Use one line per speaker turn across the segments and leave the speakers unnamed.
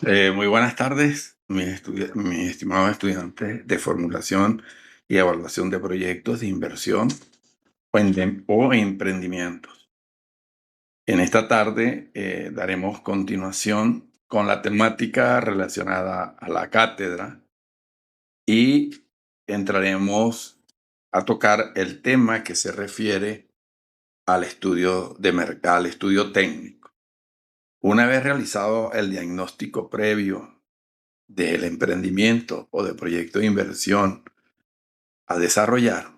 Muy buenas tardes, mis estimados estudiantes de formulación y evaluación de proyectos de inversión o emprendimientos. En esta tarde daremos continuación con la temática relacionada a la cátedra y entraremos a tocar el tema que se refiere al estudio de mercado, al estudio técnico. Una vez realizado el diagnóstico previo del emprendimiento o de proyecto de inversión a desarrollar,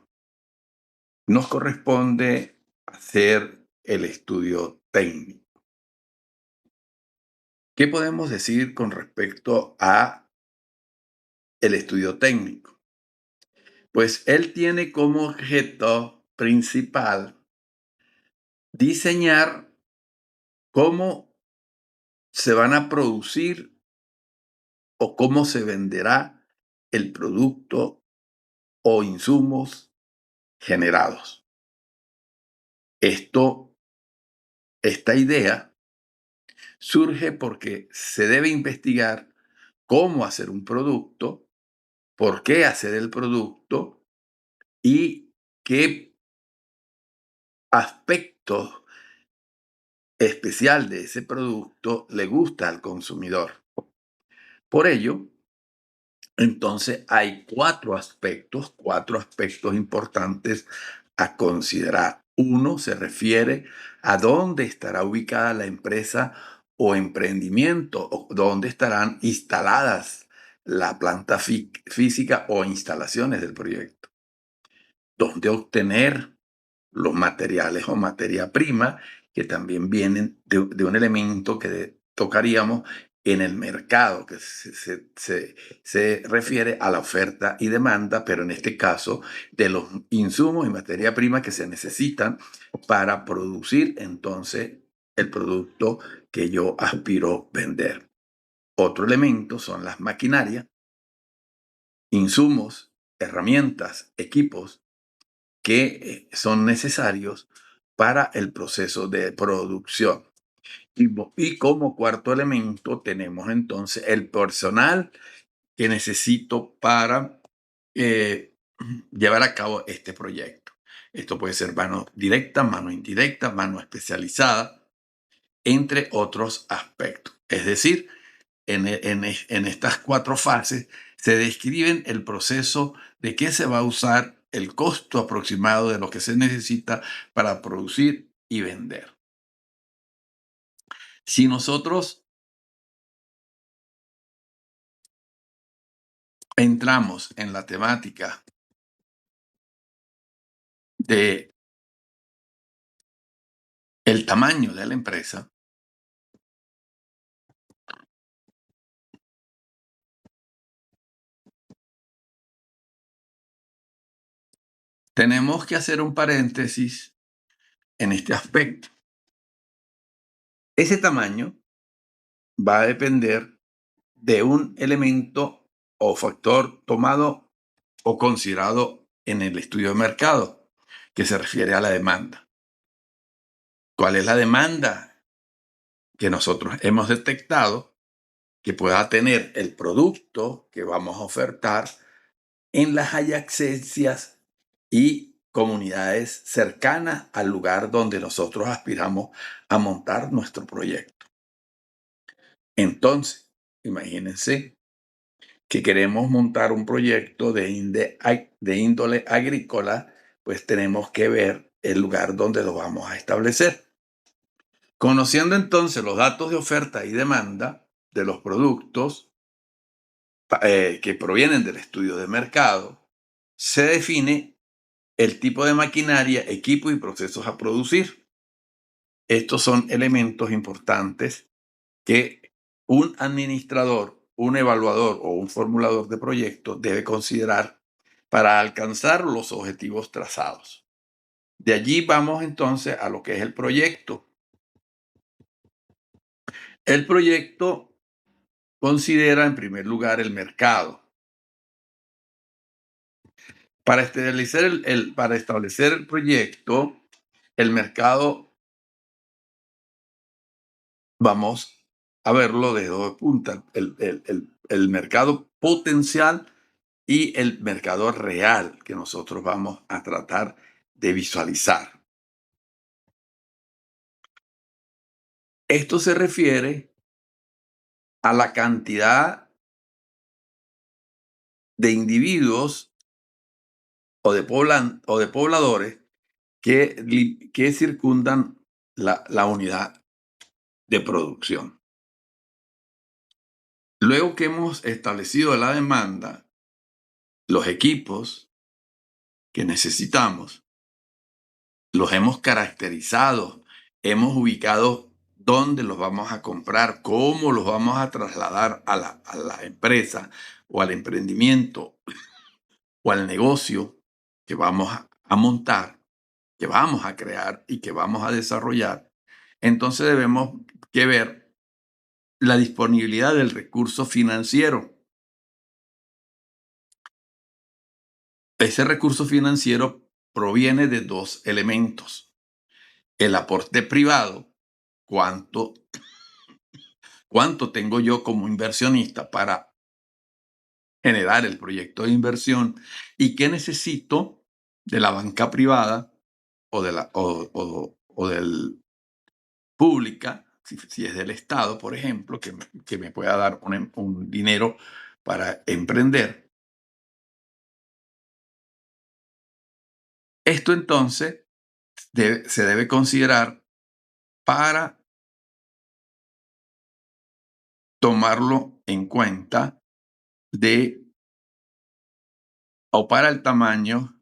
nos corresponde hacer el estudio técnico. ¿Qué podemos decir con respecto a el estudio técnico? Pues él tiene como objeto principal diseñar cómo se van a producir o cómo se venderá el producto o insumos generados. Esta idea surge porque se debe investigar cómo hacer un producto, por qué hacer el producto y qué aspecto especial de ese producto le gusta al consumidor. Por ello, entonces hay cuatro aspectos importantes a considerar. Uno se refiere a dónde estará ubicada la empresa o emprendimiento, o dónde estarán instaladas la planta física o instalaciones del proyecto. Dónde obtener los materiales o materia prima que también vienen de un elemento que tocaríamos en el mercado, que se refiere a la oferta y demanda, pero en este caso de los insumos y materia prima que se necesitan para producir entonces el producto que yo aspiro vender. Otro elemento son las maquinarias, insumos, herramientas, equipos que son necesarios para el proceso de producción. Y como cuarto elemento tenemos entonces el personal que necesito para eh, llevar a cabo este proyecto. Esto puede ser mano directa, mano indirecta, mano especializada, entre otros aspectos. Es decir, en estas cuatro fases se describen el proceso de qué se va a usar, el costo aproximado de lo que se necesita para producir y vender. Si nosotros entramos en la temática de el tamaño de la empresa, tenemos que hacer un paréntesis en este aspecto. Ese tamaño va a depender de un elemento o factor tomado o considerado en el estudio de mercado, que se refiere a la demanda. ¿Cuál es la demanda que nosotros hemos detectado que pueda tener el producto que vamos a ofertar en las adyacencias y comunidades cercanas al lugar donde nosotros aspiramos a montar nuestro proyecto? Entonces, imagínense que queremos montar un proyecto de índole agrícola, pues tenemos que ver el lugar donde lo vamos a establecer. Conociendo entonces los datos de oferta y demanda de los productos que provienen del estudio de mercado, se define el tipo de maquinaria, equipo y procesos a producir. Estos son elementos importantes que un administrador, un evaluador o un formulador de proyectos debe considerar para alcanzar los objetivos trazados. De allí vamos entonces a lo que es el proyecto. El proyecto considera en primer lugar el mercado. Para establecer el proyecto, el mercado, vamos a verlo de dos puntas, el mercado potencial y el mercado real que nosotros vamos a tratar de visualizar. Esto se refiere a la cantidad de individuos o de pobladores que circundan la unidad de producción. Luego que hemos establecido la demanda, los equipos que necesitamos, los hemos caracterizado, hemos ubicado dónde los vamos a comprar, cómo los vamos a trasladar a la empresa o al emprendimiento o al negocio que vamos a montar, que vamos a crear y que vamos a desarrollar. Entonces debemos que ver la disponibilidad del recurso financiero. Ese recurso financiero proviene de dos elementos: el aporte privado, cuánto, cuánto tengo yo como inversionista para generar el proyecto de inversión, y qué necesito de la banca privada o del pública, si es del Estado, por ejemplo, que me pueda dar un dinero para emprender. Esto entonces se debe considerar para tomarlo en cuenta de o para el tamaño.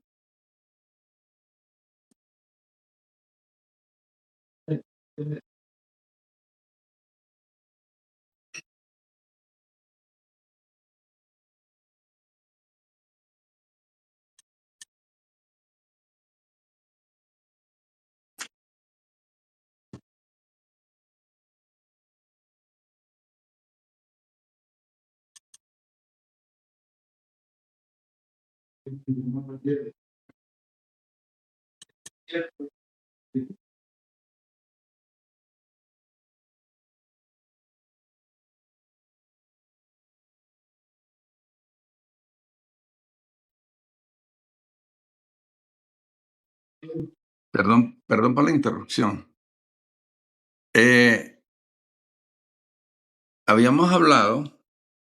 Perdón por la interrupción. Eh, Habíamos hablado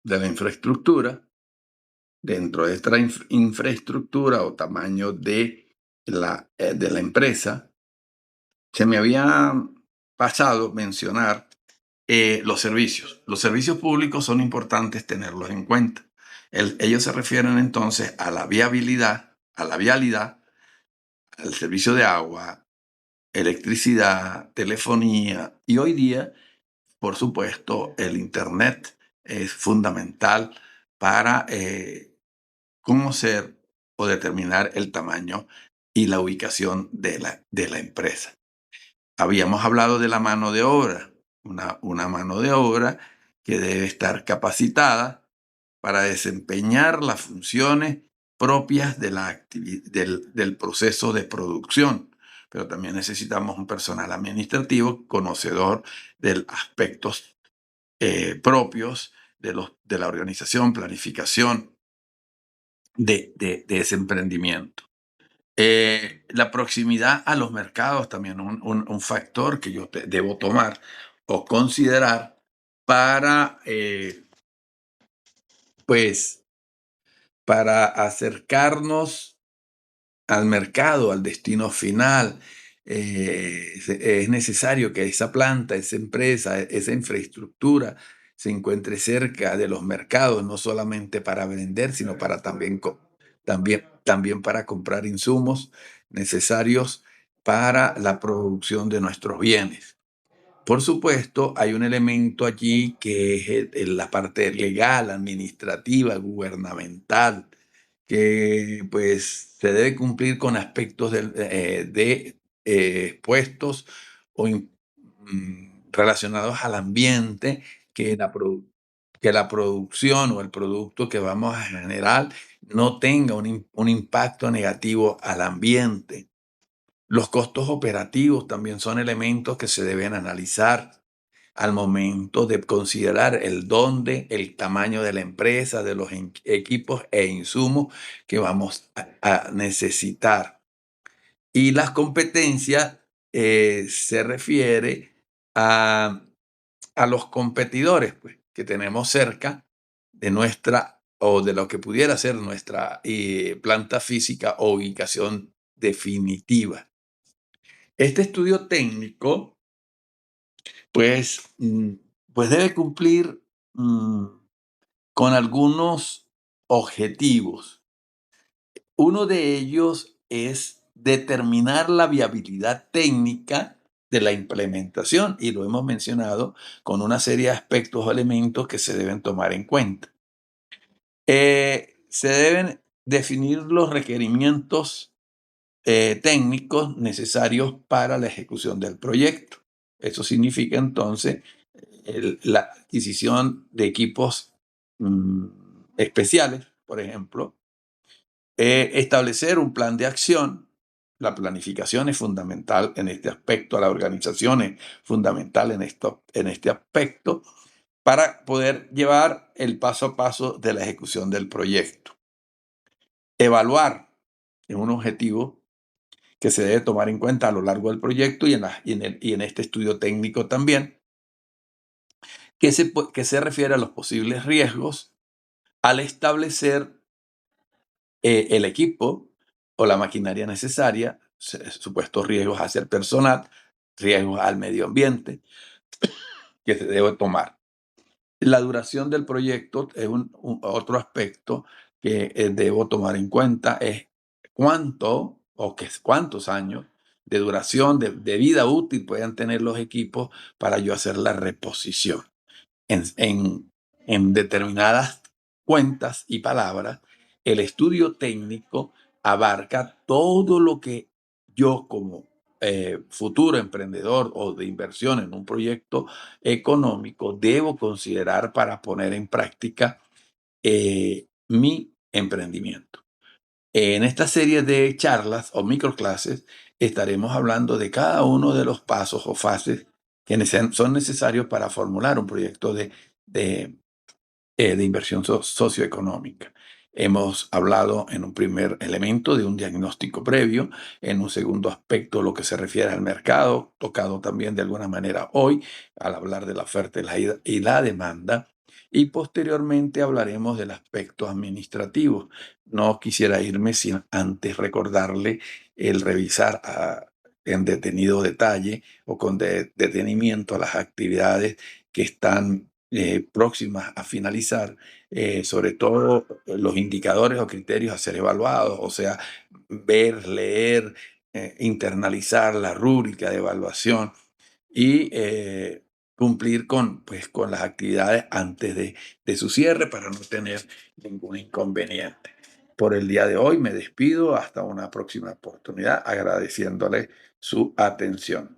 de la infraestructura. Dentro de esta infraestructura o tamaño de la empresa, se me había pasado mencionar los servicios. Los servicios públicos son importantes tenerlos en cuenta. Ellos se refieren entonces a la viabilidad, al servicio de agua, electricidad, telefonía, y hoy día, por supuesto, el Internet es fundamental para conocer o determinar el tamaño y la ubicación de la empresa. Habíamos hablado de la mano de obra, una mano de obra que debe estar capacitada para desempeñar las funciones propias del proceso de producción, pero también necesitamos un personal administrativo conocedor de aspectos propios de la organización, planificación de ese emprendimiento. La proximidad a los mercados también un factor que yo debo tomar o considerar para, pues, para acercarnos al mercado, al destino final. Es necesario que esa planta, esa empresa, esa infraestructura se encuentre cerca de los mercados, no solamente para vender, sino para también para comprar insumos necesarios para la producción de nuestros bienes. Por supuesto, hay un elemento allí que es la parte legal, administrativa, gubernamental, que pues se debe cumplir con aspectos de puestos o relacionados al ambiente, que que la producción o el producto que vamos a generar no tenga un impacto negativo al ambiente. Los costos operativos también son elementos que se deben analizar. al momento de considerar el dónde, el tamaño de la empresa, de los equipos e insumos que vamos a necesitar. Y las competencias se refiere a, a los competidores pues, que tenemos cerca de nuestra o de lo que pudiera ser nuestra planta física o ubicación definitiva. Este estudio técnico, pues, pues debe cumplir mm, con algunos objetivos. Uno de ellos es determinar la viabilidad técnica de la implementación y lo hemos mencionado con una serie de aspectos o elementos que se deben tomar en cuenta. Se deben definir los requerimientos técnicos necesarios para la ejecución del proyecto. Eso significa entonces la adquisición de equipos mm, especiales, por ejemplo, establecer un plan de acción. La planificación es fundamental en este aspecto, la organización es fundamental en este aspecto para poder llevar el paso a paso de la ejecución del proyecto. Evaluar es un objetivo que se debe tomar en cuenta a lo largo del proyecto y en este estudio técnico también, que se refiere a los posibles riesgos al establecer el equipo o la maquinaria necesaria, supuestos riesgos hacia el personal, riesgos al medio ambiente que se debe tomar. La duración del proyecto es otro aspecto que debo tomar en cuenta, es cuántos años de duración, de vida útil puedan tener los equipos para yo hacer la reposición en, en- en determinadas cuentas y palabras. El estudio técnico abarca todo lo que yo como futuro emprendedor o de inversión en un proyecto económico debo considerar para poner en práctica mi emprendimiento. En esta serie de charlas o microclases estaremos hablando de cada uno de los pasos o fases que son necesarios para formular un proyecto de de inversión socioeconómica. Hemos hablado en un primer elemento de un diagnóstico previo, en un segundo aspecto lo que se refiere al mercado, tocado también de alguna manera hoy al hablar de la oferta y la demanda, y posteriormente hablaremos del aspecto administrativo. No quisiera irme sin antes recordarle el revisar en detenido detalle o con detenimiento las actividades que están próximas a finalizar, sobre todo los indicadores o criterios a ser evaluados, o sea, ver, leer, internalizar la rúbrica de evaluación y cumplir pues, con las actividades antes de su cierre para no tener ningún inconveniente. Por el día de hoy me despido hasta una próxima oportunidad agradeciéndole su atención.